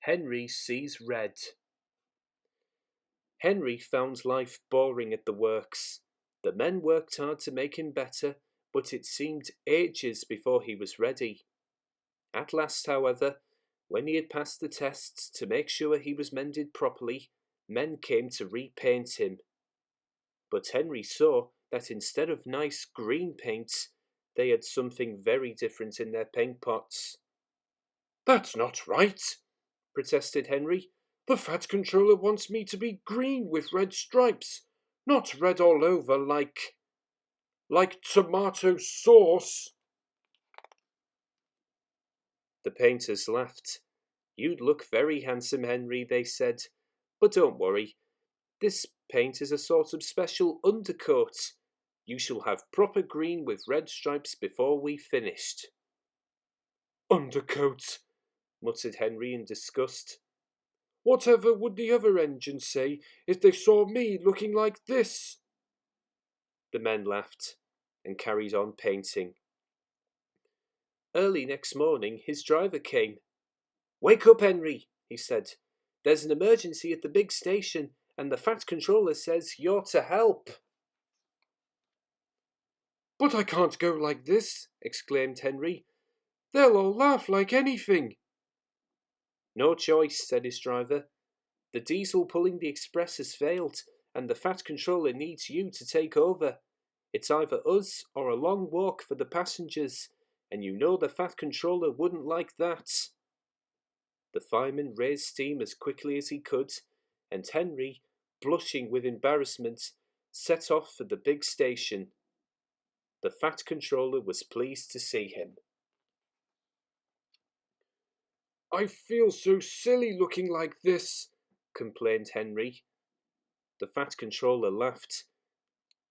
Henry sees red. Henry found life boring at the works. The men worked hard to make him better, but it seemed ages before he was ready. At last, however, when he had passed the tests to make sure he was mended properly, men came to repaint him. But Henry saw that instead of nice green paint, they had something very different in their paint pots. "That's not right," protested Henry. "The Fat Controller wants me to be green with red stripes, not red all over like tomato sauce." The painters laughed. "You'd look very handsome, Henry," they said. "But don't worry. This paint is a sort of special undercoat. You shall have proper green with red stripes before we've finished." "Undercoat," muttered Henry in disgust. "Whatever would the other engines say if they saw me looking like this?" The men laughed and carried on painting. Early next morning his driver came. "Wake up, Henry," he said. "There's an emergency at the big station, and the Fat Controller says you're to help." "But I can't go like this," exclaimed Henry. "They'll all laugh like anything." "No choice," said his driver. "The diesel pulling the express has failed, and the Fat Controller needs you to take over. It's either us or a long walk for the passengers, and you know the Fat Controller wouldn't like that." The fireman raised steam as quickly as he could, and Henry, blushing with embarrassment, set off for the big station. The Fat Controller was pleased to see him. "I feel so silly looking like this," complained Henry. The Fat Controller laughed.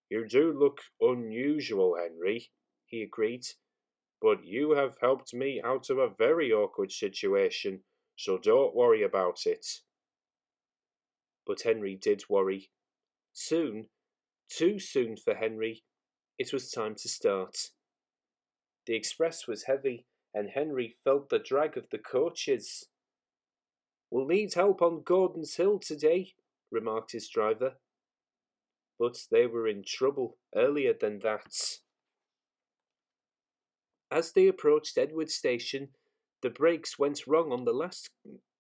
"You do look unusual, Henry," he agreed. "But you have helped me out of a very awkward situation, so don't worry about it." But Henry did worry. Soon, too soon for Henry, it was time to start. The express was heavy, and Henry felt the drag of the coaches. "We'll need help on Gordon's Hill today," remarked his driver. But they were in trouble earlier than that. As they approached Edward Station, the brakes went wrong on the last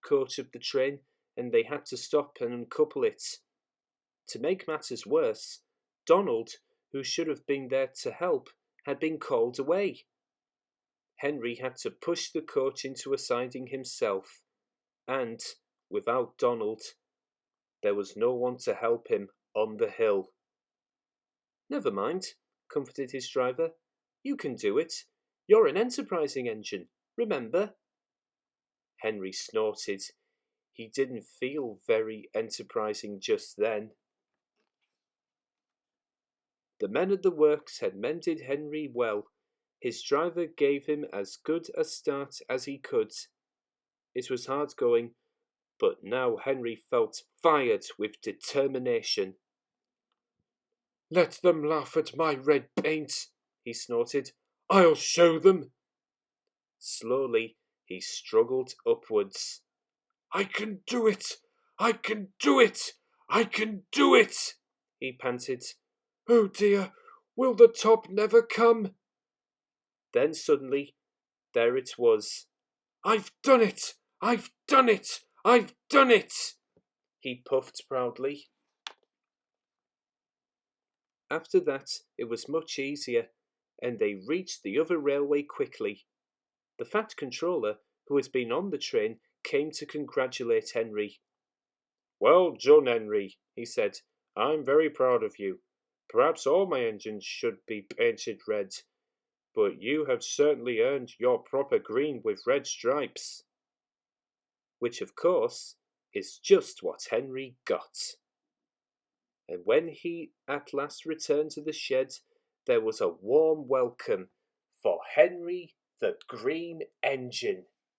coach of the train, and they had to stop and uncouple it. To make matters worse, Donald, who should have been there to help, had been called away. Henry had to push the coach into a siding himself, and, without Donald, there was no one to help him on the hill. "Never mind," comforted his driver. "You can do it. You're an enterprising engine, remember?" Henry snorted. He didn't feel very enterprising just then. The men at the works had mended Henry well. His driver gave him as good a start as he could. It was hard going, but now Henry felt fired with determination. "Let them laugh at my red paint," he snorted. "I'll show them." Slowly he struggled upwards. "I can do it! I can do it! I can do it!" he panted. "Oh dear, will the top never come?" Then suddenly, there it was. "I've done it! I've done it! I've done it!" he puffed proudly. After that it was much easier, and they reached the other railway quickly. The Fat Controller, who had been on the train, came to congratulate Henry. "Well done, Henry," he said. "I'm very proud of you. Perhaps all my engines should be painted red, but you have certainly earned your proper green with red stripes." Which, of course, is just what Henry got. And when he at last returned to the shed, there was a warm welcome for Henry the Green Engine.